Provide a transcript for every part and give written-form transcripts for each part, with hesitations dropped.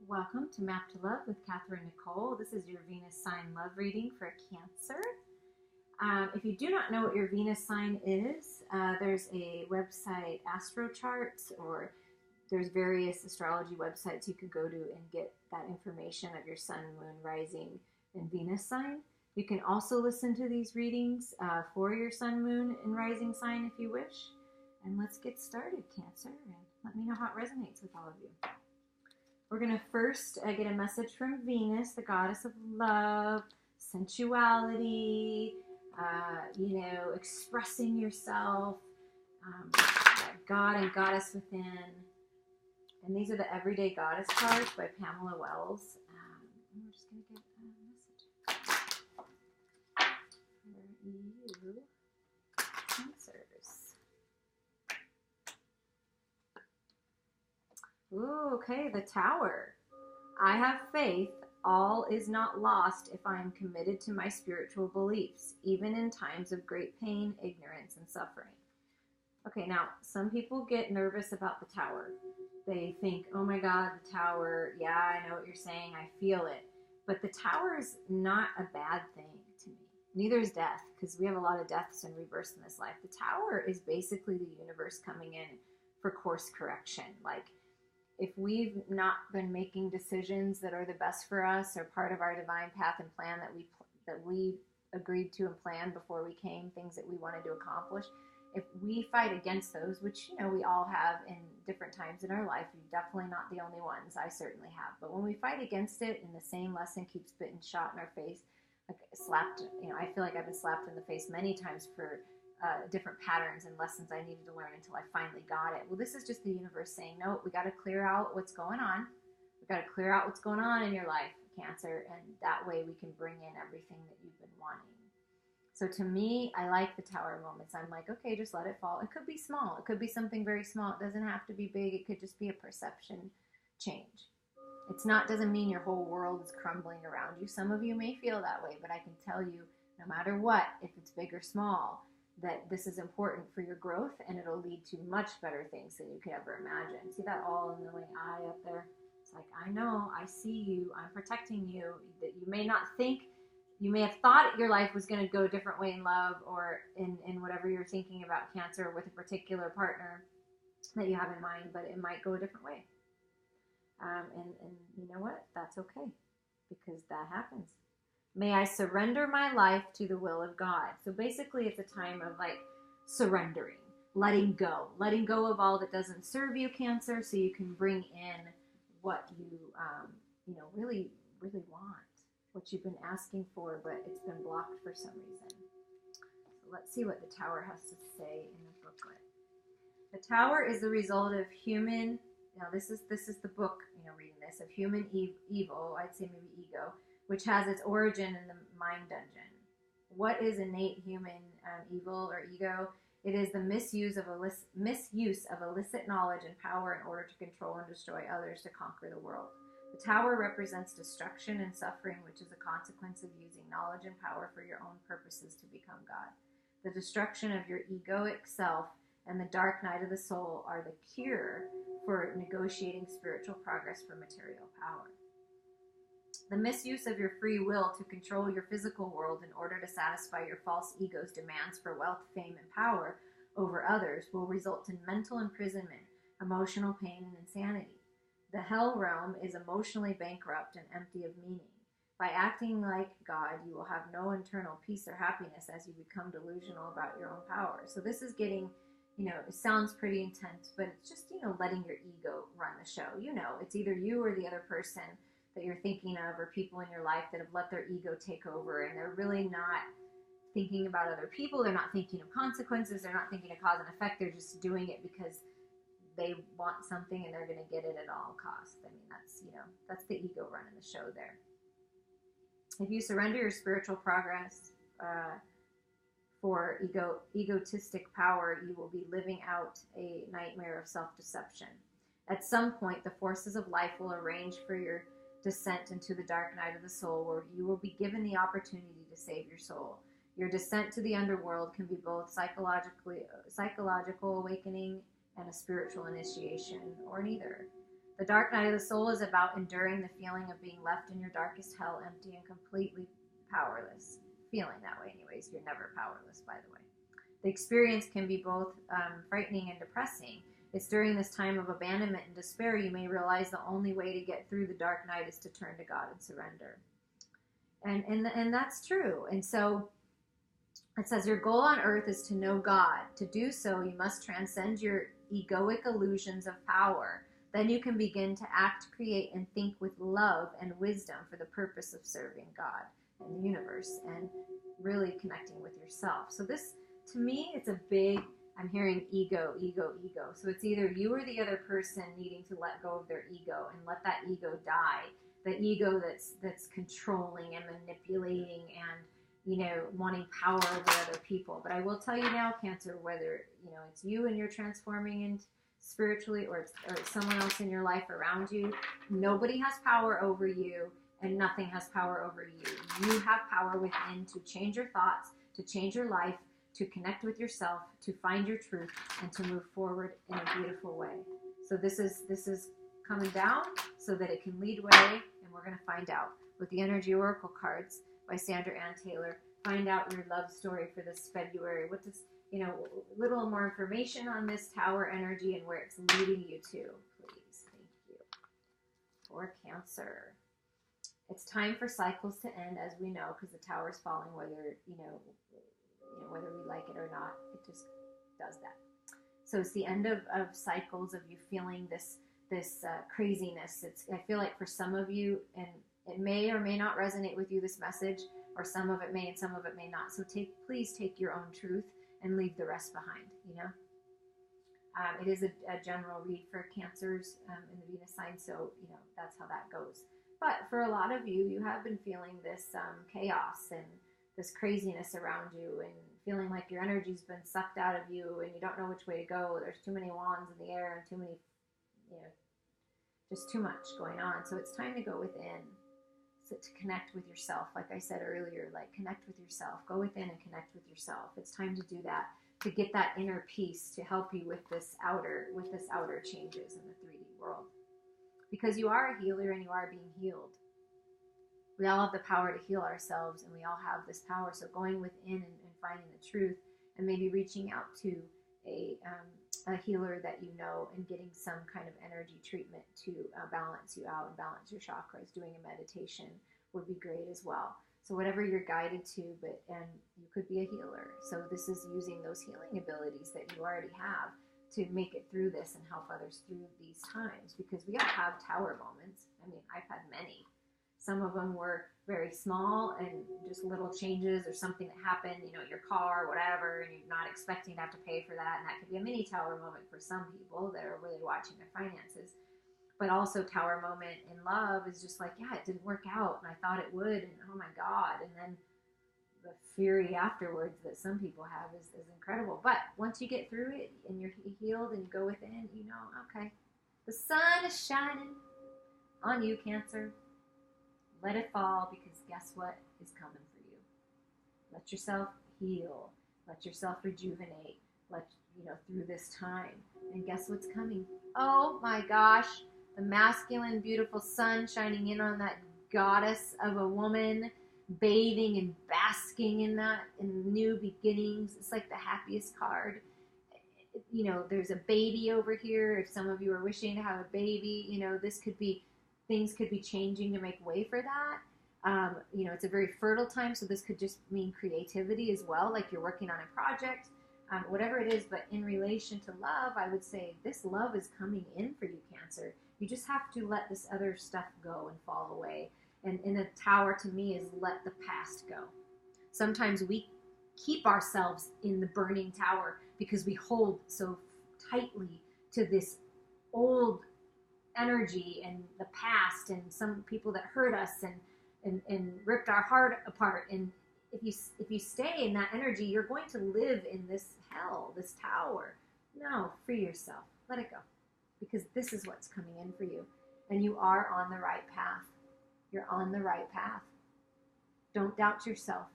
Welcome to Map to Love with Katherine Nichole. This is your Venus sign love reading for Cancer. If you do not know what your Venus sign is, there's a website, AstroCharts, or there's various astrology websites you could go to and get that information of your sun, moon, rising, and Venus sign. You can also listen to these readings for your sun, moon, and rising sign if you wish. And let's get started, Cancer, and let me know how it resonates with all of you. We're going to first get a message from Venus, the goddess of love, sensuality, expressing yourself, God and goddess within. And these are the Everyday Goddess cards by Pamela Wells. And we're just going to get a message for you, Cancers. Ooh, okay, the Tower. I have faith. All is not lost if I am committed to my spiritual beliefs, even in times of great pain, ignorance, and suffering. Okay, now, some people get nervous about the Tower. They think, oh my God, the Tower, yeah, I know what you're saying, I feel it. But the Tower is not a bad thing to me. Neither is death, because we have a lot of deaths and rebirths in this life. The Tower is basically the universe coming in for course correction. Like, if we've not been making decisions that are the best for us or part of our divine path and plan that we agreed to and planned before we came, things that we wanted to accomplish, if we fight against those, which, we all have in different times in our life, you're definitely not the only ones, I certainly have. But when we fight against it and the same lesson keeps getting shot in our face, like slapped, I feel like I've been slapped in the face many times for different patterns and lessons I needed to learn until I finally got it. Well, this is just the universe saying, no, we got to clear out what's going on. We got to clear out what's going on in your life, Cancer, and that way we can bring in everything that you've been wanting. So to me, I like the Tower moments. I'm like, okay, just let it fall. It could be small. It could be something very small. It doesn't have to be big. It could just be a perception change. Doesn't mean your whole world is crumbling around you. Some of you may feel that way, but I can tell you, no matter what, if it's big or small, that this is important for your growth, and it'll lead to much better things than you could ever imagine. See that all-knowing eye up there? It's like, I know, I see you, I'm protecting you. That you may not think, you may have thought your life was going to go a different way in love or in whatever you're thinking about, Cancer, with a particular partner that you have in mind, but it might go a different way. And you know what? That's okay, because that happens. May I surrender my life to the will of God. So basically it's a time of surrendering, letting go of all that doesn't serve you, Cancer, so you can bring in what you, really, really want, what you've been asking for, but it's been blocked for some reason. So let's see what the Tower has to say in the booklet. The Tower is the result of human, this is the book, reading this, of human evil, I'd say maybe ego, which has its origin in the mind dungeon. What is innate human evil or ego? It is the misuse of illicit knowledge and power in order to control and destroy others to conquer the world. The Tower represents destruction and suffering, which is a consequence of using knowledge and power for your own purposes to become God. The destruction of your egoic self and the dark night of the soul are the cure for negotiating spiritual progress for material power. The misuse of your free will to control your physical world in order to satisfy your false ego's demands for wealth, fame, and power over others will result in mental imprisonment, emotional pain, and insanity. The hell realm is emotionally bankrupt and empty of meaning. By acting like God, you will have no internal peace or happiness as you become delusional about your own power. So this is getting, it sounds pretty intense, but it's just, letting your ego run the show. It's either you or the other person that you're thinking of, or people in your life that have let their ego take over, and they're really not thinking about other people. They're not thinking of consequences. They're not thinking of cause and effect. They're just doing it because they want something and they're going to get it at all costs. I mean, that's the ego running the show there. If you surrender your spiritual progress for egotistic power, you will be living out a nightmare of self-deception. At some point, the forces of life will arrange for your descent into the dark night of the soul, where you will be given the opportunity to save your soul. Your descent to the underworld can be both psychological awakening and a spiritual initiation, or neither. The dark night of the soul is about enduring the feeling of being left in your darkest hell, empty and completely powerless. Feeling that way anyways. You're never powerless, by the way. The experience can be both frightening and depressing. It's during this time of abandonment and despair you may realize the only way to get through the dark night is to turn to God and surrender. And that's true. And so it says your goal on earth is to know God. To do so, you must transcend your egoic illusions of power. Then you can begin to act, create, and think with love and wisdom for the purpose of serving God and the universe and really connecting with yourself. So this, to me, it's a big, I'm hearing ego, ego, ego. So it's either you or the other person needing to let go of their ego and let that ego die. The ego that's controlling and manipulating and, you know, wanting power over other people. But I will tell you now, Cancer, whether, you know, it's you and you're transforming into spiritually or it's someone else in your life around you, nobody has power over you and nothing has power over you. You have power within to change your thoughts, to change your life, to connect with yourself, to find your truth, and to move forward in a beautiful way. So this is coming down so that it can lead way, and we're going to find out with the Energy Oracle cards by Sandra Ann Taylor. Find out your love story for this February. What does, you know, a little more information on this Tower energy and where it's leading you to, please. Thank you. For Cancer. It's time for cycles to end, as we know, because the Tower's falling, whether, whether we like it or not. It just does that. So it's the end of cycles of you feeling this craziness. I feel like for some of you, and it may or may not resonate with you, this message, or some of it may and some of it may not. So please take your own truth and leave the rest behind, you know. It is a general read for Cancers in the Venus sign, so, you know, that's how that goes. But for a lot of you, you have been feeling this chaos and this craziness around you and feeling like your energy's been sucked out of you and you don't know which way to go. There's too many wands in the air and too many, you know, just too much going on. So it's time to go within, to connect with yourself. Like I said earlier, like connect with yourself. Go within and connect with yourself. It's time to do that, to get that inner peace to help you with this outer changes in the 3D world. Because you are a healer and you are being healed. We all have the power to heal ourselves, and we all have this power. So going within and finding the truth, and maybe reaching out to a healer that you know and getting some kind of energy treatment to balance you out and balance your chakras. Doing a meditation would be great as well. So whatever you're guided to, and you could be a healer. So this is using those healing abilities that you already have to make it through this and help others through these times, because we all have Tower moments. I mean, I've had many. Some of them were very small and just little changes or something that happened, you know, your car or whatever, and you're not expecting to have to pay for that. And that could be a mini Tower moment for some people that are really watching their finances. But also Tower moment in love is just like, yeah, it didn't work out and I thought it would, and oh my God. And then the fury afterwards that some people have is incredible. But once you get through it and you're healed and you go within, you know, okay, the sun is shining on you, Cancer. Let it fall, because guess what is coming for you? Let yourself heal. Let yourself rejuvenate. Through this time. And guess what's coming? Oh my gosh, the masculine, beautiful sun shining in on that goddess of a woman, bathing and basking in that, in new beginnings. It's like the happiest card. You know, there's a baby over here. If some of you are wishing to have a baby, you know, things could be changing to make way for that. You know, it's a very fertile time, so this could just mean creativity as well, like you're working on a project, whatever it is. But in relation to love, I would say this love is coming in for you, Cancer. You just have to let this other stuff go and fall away. And in the Tower, to me, is let the past go. Sometimes we keep ourselves in the burning tower because we hold so tightly to this old energy and the past and some people that hurt us and ripped our heart apart. And if you stay in that energy, you're going to live in this hell, this tower. No, free yourself. Let it go. Because this is what's coming in for you. And you are on the right path. You're on the right path. Don't doubt yourself.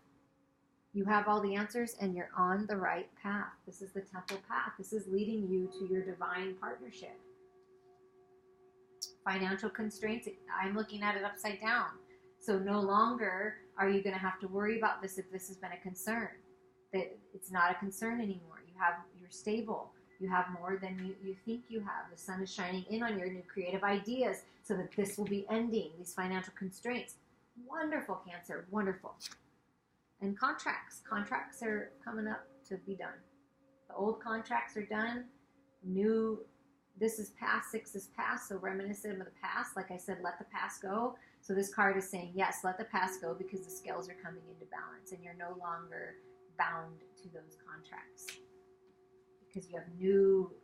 You have all the answers and you're on the right path. This is the Temple path. This is leading you to your divine partnership. Financial constraints, I'm looking at it upside down. So no longer are you going to have to worry about this if this has been a concern. That it's not a concern anymore. You're stable. You have more than you think you have. The sun is shining in on your new creative ideas so that this will be ending, these financial constraints. Wonderful, Cancer. Wonderful. And contracts. Contracts are coming up to be done. The old contracts are done. New, this is past, 6 is past, so reminiscent of the past. Like I said, let the past go. So this card is saying, yes, let the past go because the scales are coming into balance and you're no longer bound to those contracts. Because you have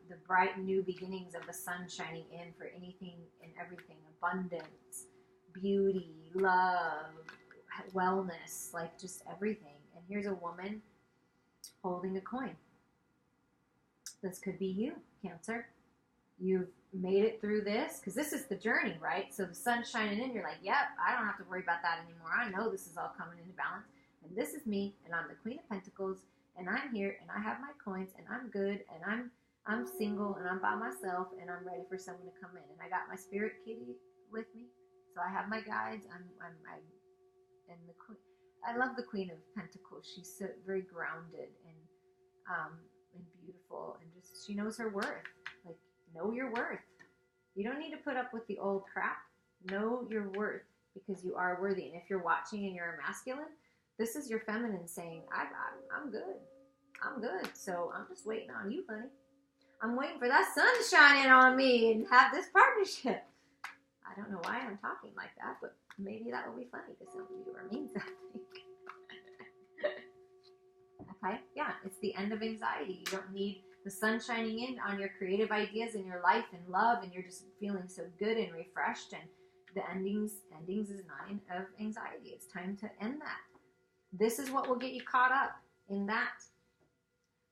the bright new beginnings of the sun shining in for anything and everything. Abundance, beauty, love, wellness, like just everything. And here's a woman holding a coin. This could be you, Cancer. You've made it through this, because this is the journey, right? So the sun's shining in, you're like, yep, I don't have to worry about that anymore. I know this is all coming into balance. And this is me, and I'm the Queen of Pentacles, and I'm here, and I have my coins, and I'm good, and I'm single, and I'm by myself, and I'm ready for someone to come in. And I got my spirit kitty with me, so I have my guides. And the queen. I love the Queen of Pentacles. She's so very grounded and beautiful, and just she knows her worth. Like, know your worth. You don't need to put up with the old crap. Know your worth, because you are worthy. And if you're watching and you're a masculine, this is your feminine saying, I'm good. I'm good. So I'm just waiting on you, honey. I'm waiting for that sun to shine in on me and have this partnership. I don't know why I'm talking like that, but maybe that will be funny to some of you, or mean something. Okay? Yeah, it's the end of anxiety. You don't need the sun shining in on your creative ideas in your life and love, and you're just feeling so good and refreshed. And the endings is 9 of anxiety. It's time to end that. This is what will get you caught up in that.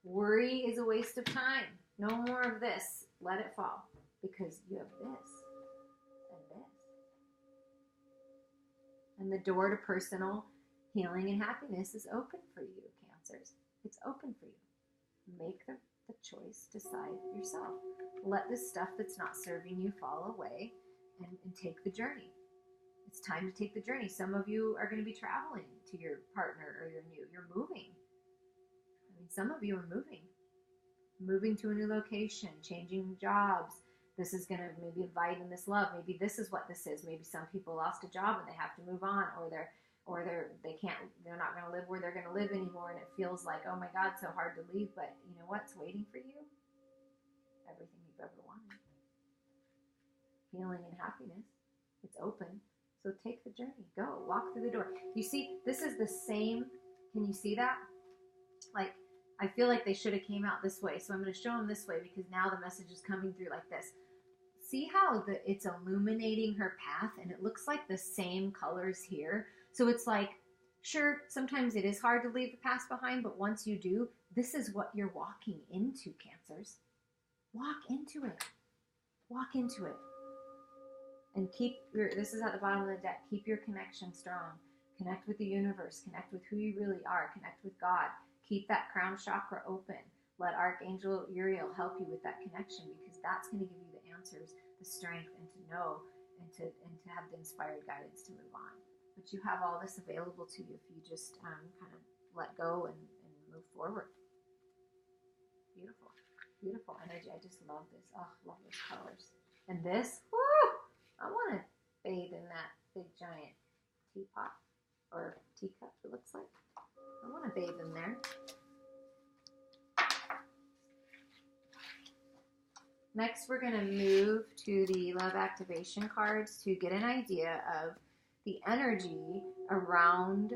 Worry is a waste of time. No more of this. Let it fall, because you have this and this. And the door to personal healing and happiness is open for you, Cancers. It's open for you. Make the choice. Decide yourself. Let this stuff that's not serving you fall away and take the journey. It's time to take the journey. Some of you are going to be traveling to your partner or you're moving. I mean, some of you are moving to a new location, changing jobs. This is going to maybe invite in this love. Maybe this is what this is. Maybe some people lost a job and they have to move on, or they're not going to live where they're going to live anymore, and it feels like, oh my God, so hard to leave. But you know what's waiting for you? Everything you've ever wanted. Healing and happiness. It's open. So take the journey. Go. Walk through the door. You see, this is the same. Can you see that? Like, I feel like they should have came out this way. So I'm going to show them this way, because now the message is coming through like this. See how it's illuminating her path, and it looks like the same colors here. So it's like, sure, sometimes it is hard to leave the past behind, but once you do, this is what you're walking into, Cancers. Walk into it. Walk into it. And this is at the bottom of the deck, keep your connection strong. Connect with the universe. Connect with who you really are. Connect with God. Keep that crown chakra open. Let Archangel Uriel help you with that connection, because that's going to give you the answers, the strength, and to know, and to have the inspired guidance to move on. But you have all this available to you if you just kind of let go and move forward. Beautiful. Beautiful energy. I just love this. Oh, love those colors. And this, woo! I want to bathe in that big giant teapot or teacup, it looks like. I want to bathe in there. Next, we're going to move to the love activation cards to get an idea of the energy around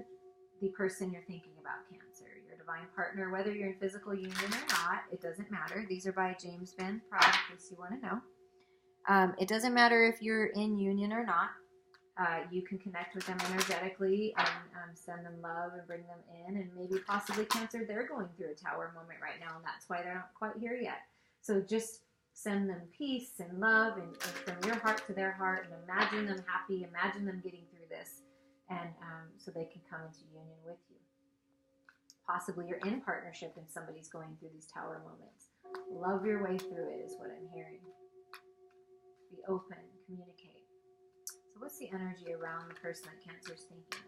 the person you're thinking about, Cancer. Your divine partner, whether you're in physical union or not, it doesn't matter. These are by James Van Praagh, in case you want to know. It doesn't matter if you're in union or not. You can connect with them energetically and send them love and bring them in. And maybe possibly, Cancer, they're going through a tower moment right now, and that's why they're not quite here yet. So just send them peace and love and from your heart to their heart, and imagine them happy. Imagine them getting through this, and so they can come into union with you. Possibly you're in partnership and somebody's going through these tower moments. Love your way through it is what I'm hearing. Be open. communicate. So what's the energy around the person that Cancer's thinking of?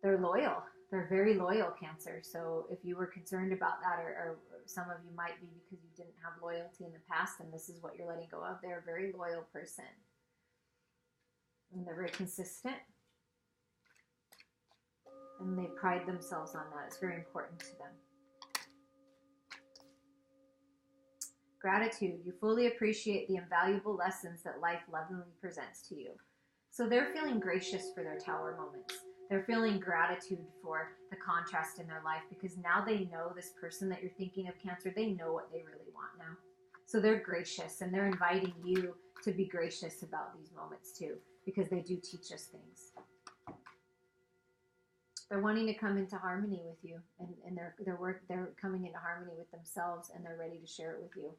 They're loyal. They're very loyal, Cancer. So if you were concerned about that, or some of you might be because you didn't have loyalty in the past and this is what you're letting go of, they're a very loyal person. And they're very consistent. And they pride themselves on that. It's very important to them. Gratitude. You fully appreciate the invaluable lessons that life lovingly presents to you. So they're feeling gracious for their Tower moments. They're feeling gratitude for the contrast in their life because now they know this person that you're thinking of, Cancer, they know what they really want now. So they're gracious and they're inviting you to be gracious about these moments too because they do teach us things. They're wanting to come into harmony with you and they're coming into harmony with themselves and they're ready to share it with you.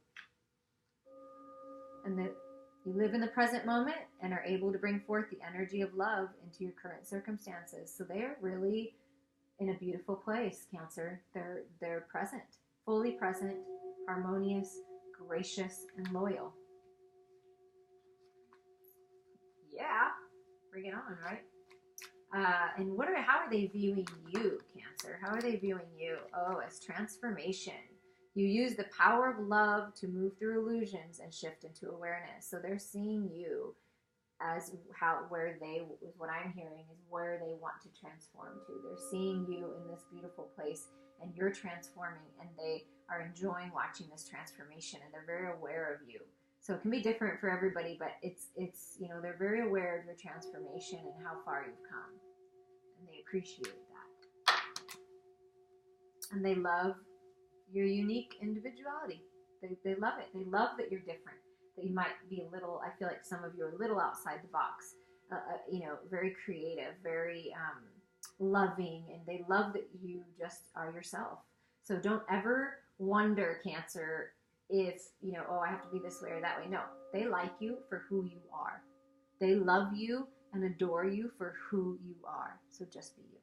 And that you live in the present moment and are able to bring forth the energy of love into your current circumstances. So they are really in a beautiful place, Cancer. They're present, fully present, harmonious, gracious, and loyal. Yeah, bring it on, right? And how are they viewing you, Cancer? How are they viewing you? Oh, as transformation. You use the power of love to move through illusions and shift into awareness. So they're seeing you as what I'm hearing is where they want to transform to. They're seeing you in this beautiful place and you're transforming and they are enjoying watching this transformation and they're very aware of you. So it can be different for everybody, but it's they're very aware of your transformation and how far you've come. And they appreciate that. And they love your unique individuality. They love it. They love that you're different. That you might be a little, I feel like some of you are a little outside the box. Very creative, very loving, and they love that you just are yourself. So don't ever wonder, Cancer, if, I have to be this way or that way. No, they like you for who you are. They love you and adore you for who you are. So just be you.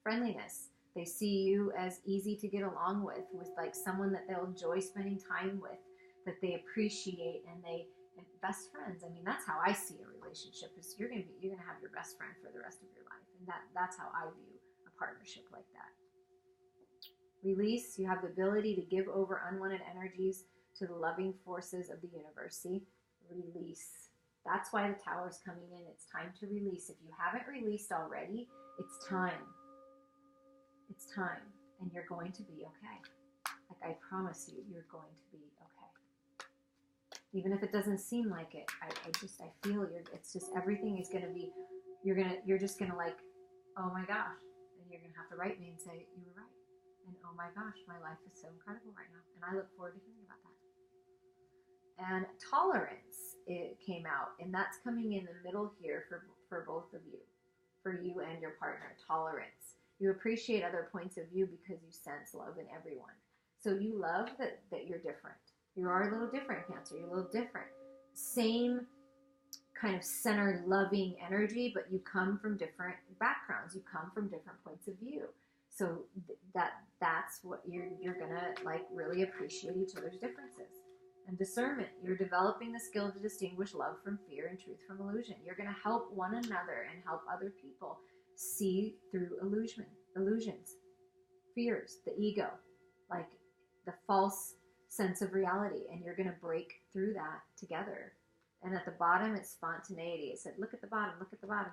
Friendliness. They see you as easy to get along with like someone that they'll enjoy spending time with, that they appreciate, and best friends. I mean, that's how I see a relationship. Is you're gonna have your best friend for the rest of your life, and that's how I view a partnership like that. Release. You have the ability to give over unwanted energies to the loving forces of the universe. See? Release. That's why the Tower's coming in. It's time to release. If you haven't released already, it's time. It's time, and you're going to be okay. Like I promise you, you're going to be okay. Even if it doesn't seem like it, I feel it's just everything is going to be, you're just going to like, oh my gosh. And you're going to have to write me and say, you were right. And oh my gosh, my life is so incredible right now. And I look forward to hearing about that. And tolerance, it came out, and that's coming in the middle here for both of you, for you and your partner. Tolerance. You appreciate other points of view because you sense love in everyone. So you love that you're different. You are a little different, Cancer. You're a little different. Same kind of centered, loving energy, but you come from different backgrounds. You come from different points of view. So that's what you're gonna like really appreciate each other's differences. And discernment. You're developing the skill to distinguish love from fear and truth from illusion. You're gonna help one another and help other people see through illusions, fears, the ego, like the false sense of reality, and you're going to break through that together. And at the bottom, it's spontaneity. It said, look at the bottom, look at the bottom.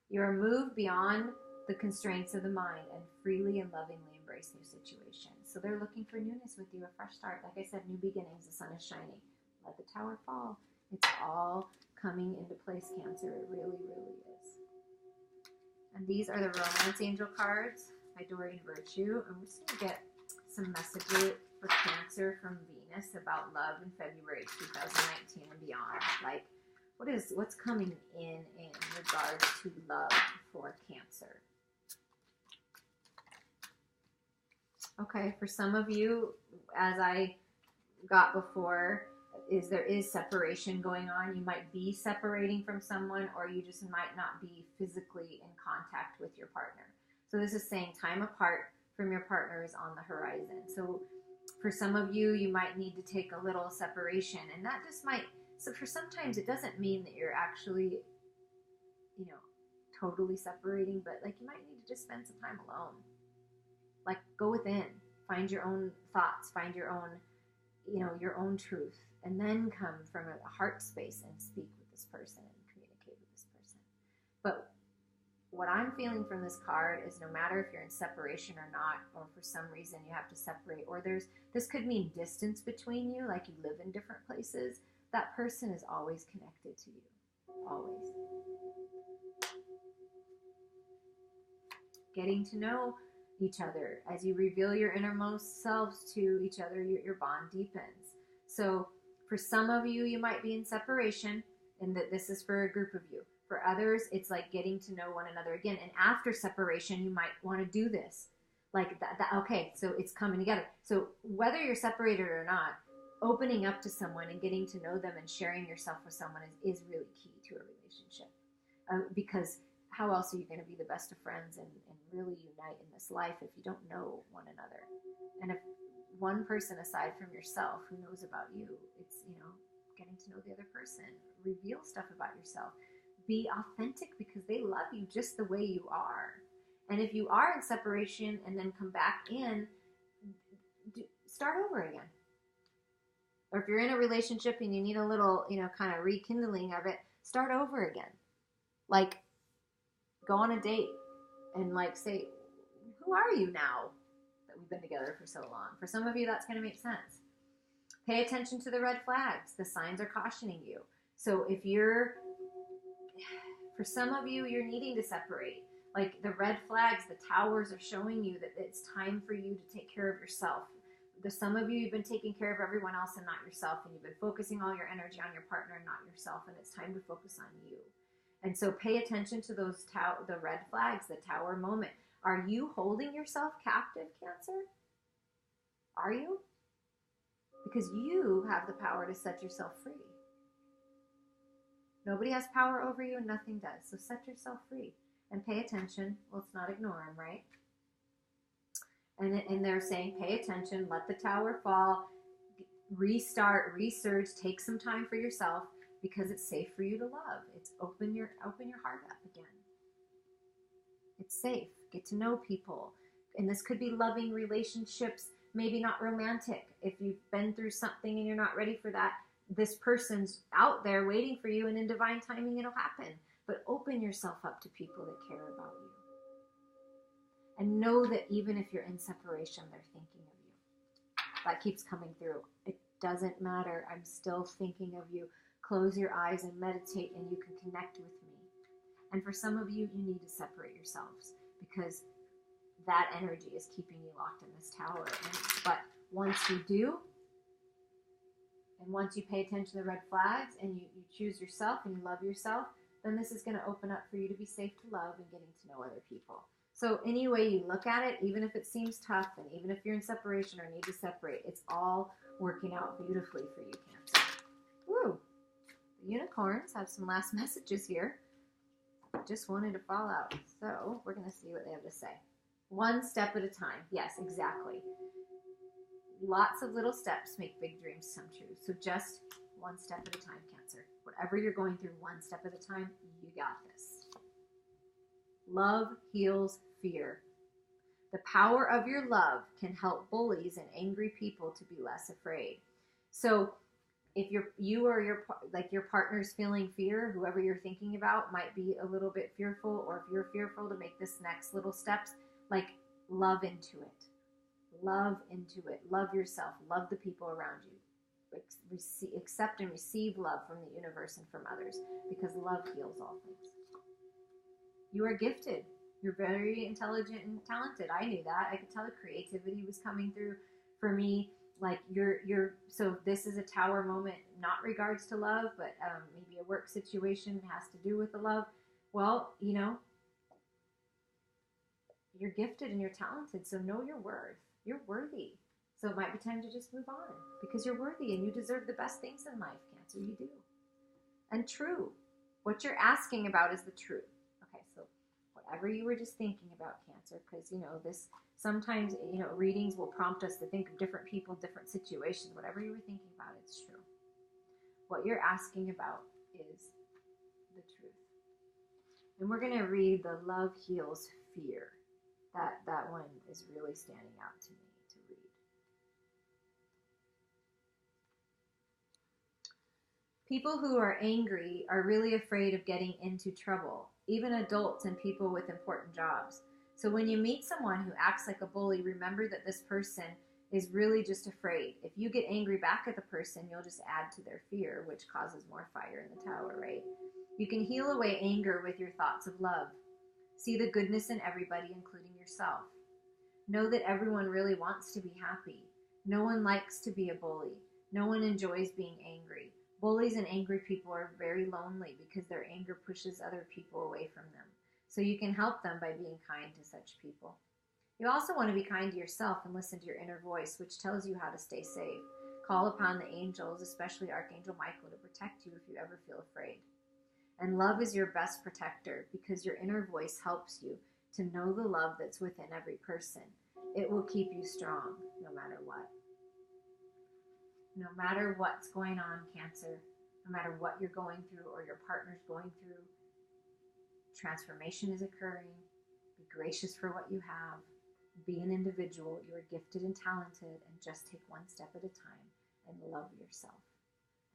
You're moved beyond the constraints of the mind and freely and lovingly embrace new situations. So they're looking for newness with you, a fresh start. Like I said, new beginnings, the sun is shining. Let the Tower fall. It's all coming into place, Cancer. It really, really is. And these are the Romance Angel cards by Doreen Virtue. And we're just going to get some messages for Cancer from Venus about love in February 2019 and beyond. Like, what's coming in regards to love for Cancer? Okay, for some of you, as I got before, there is separation going on. You might be separating from someone, or you just might not be physically in contact with your partner. So this is saying time apart from your partner is on the horizon. So for some of you, you might need to take a little separation, and that just might So for sometimes it doesn't mean that you're actually, you know, totally separating, but like you might need to just spend some time alone. Like go within, find your own thoughts, find your own, you know, your own truth, and then come from a heart space and speak with this person and communicate with this person. But what I'm feeling from this card is no matter if you're in separation or not, or for some reason you have to separate, or this could mean distance between you, like you live in different places, that person is always connected to you. Always. Getting to know each other. As you reveal your innermost selves to each other, your bond deepens. So for some of you, you might be in separation, and that this is for a group of you. For others, it's like getting to know one another again. And after separation, you might want to do this. Like that okay, so it's coming together. So whether you're separated or not, opening up to someone and getting to know them and sharing yourself with someone is really key to a relationship. Because how else are you going to be the best of friends and really unite in this life if you don't know one another? And if one person aside from yourself who knows about you, it's, you know, getting to know the other person. Reveal stuff about yourself. Be authentic because they love you just the way you are. And if you are in separation and then come back in, start over again. Or if you're in a relationship and you need a little, you know, kind of rekindling of it, start over again. Like, go on a date and like say, who are you now that we've been together for so long? For some of you, that's going to make sense. Pay attention to the red flags. The signs are cautioning you. So if for some of you, you're needing to separate. Like the red flags, the towers are showing you that it's time for you to take care of yourself. Some of you, you've been taking care of everyone else and not yourself, and you've been focusing all your energy on your partner and not yourself, and it's time to focus on you. And so pay attention to those the red flags, the tower moment. Are you holding yourself captive, Cancer? Are you? Because you have the power to set yourself free. Nobody has power over you and nothing does. So set yourself free and pay attention. Well, let's not ignore them, right? And they're saying, pay attention, let the tower fall, restart, resurge, take some time for yourself because it's safe for you to love. It's open your heart up again. It's safe. Get to know people. And this could be loving relationships, maybe not romantic. If you've been through something and you're not ready for that, this person's out there waiting for you, and in divine timing it'll happen. But open yourself up to people that care about you. And know that even if you're in separation, they're thinking of you. That keeps coming through. It doesn't matter. I'm still thinking of you. Close your eyes and meditate, and you can connect with me. And for some of you, you need to separate yourselves because that energy is keeping you locked in this tower. But once you do, and once you pay attention to the red flags and you choose yourself and you love yourself, then this is going to open up for you to be safe to love and getting to know other people. So any way you look at it, even if it seems tough, and even if you're in separation or need to separate, it's all working out beautifully for you, Cancer. Woo! The unicorns have some last messages here. Just wanted to fall out. So we're going to see what they have to say. One step at a time. Yes, exactly. Lots of little steps make big dreams come true. So just one step at a time, Cancer. Whatever you're going through, one step at a time, you got this. Love heals fear. The power of your love can help bullies and angry people to be less afraid. So if you or your partner's feeling fear, whoever you're thinking about might be a little bit fearful, or if you're fearful to make this next little steps, like love into it. Love into it. Love yourself. Love the people around you. Accept and receive love from the universe and from others, because love heals all things. You are gifted. You're very intelligent and talented. I knew that. I could tell the creativity was coming through for me. Like so this is a tower moment, not regards to love, but maybe a work situation has to do with the love. Well, you know, you're gifted and you're talented, so know your worth. You're worthy. So it might be time to just move on, because you're worthy and you deserve the best things in life, Cancer. You do. And true. What you're asking about is the truth. Okay, so whatever you were just thinking about, Cancer, because, you know, this sometimes, you know, readings will prompt us to think of different people, different situations. Whatever you were thinking about, it's true. What you're asking about is the truth. And we're going to read the Love Heals Fear. That one is really standing out to me to read. People who are angry are really afraid of getting into trouble, even adults and people with important jobs. So when you meet someone who acts like a bully, remember that this person is really just afraid. If you get angry back at the person, you'll just add to their fear, which causes more fire in the tower, right? You can heal away anger with your thoughts of love. See the goodness in everybody, including yourself. Know that everyone really wants to be happy. No one likes to be a bully. No one enjoys being angry. Bullies and angry people are very lonely because their anger pushes other people away from them. So you can help them by being kind to such people. You also want to be kind to yourself and listen to your inner voice, which tells you how to stay safe. Call upon the angels, especially Archangel Michael, to protect you if you ever feel afraid. And love is your best protector because your inner voice helps you to know the love that's within every person. It will keep you strong no matter what. No matter what's going on, Cancer, no matter what you're going through or your partner's going through, transformation is occurring. Be gracious for what you have. Be an individual. You are gifted and talented, and just take one step at a time and love yourself.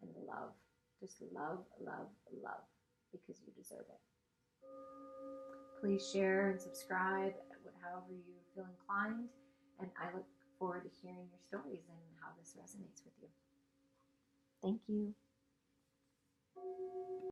And love. Just love, love, love, because you deserve it. Please share and subscribe however you feel inclined, and I look forward to hearing your stories and how this resonates with you. Thank you.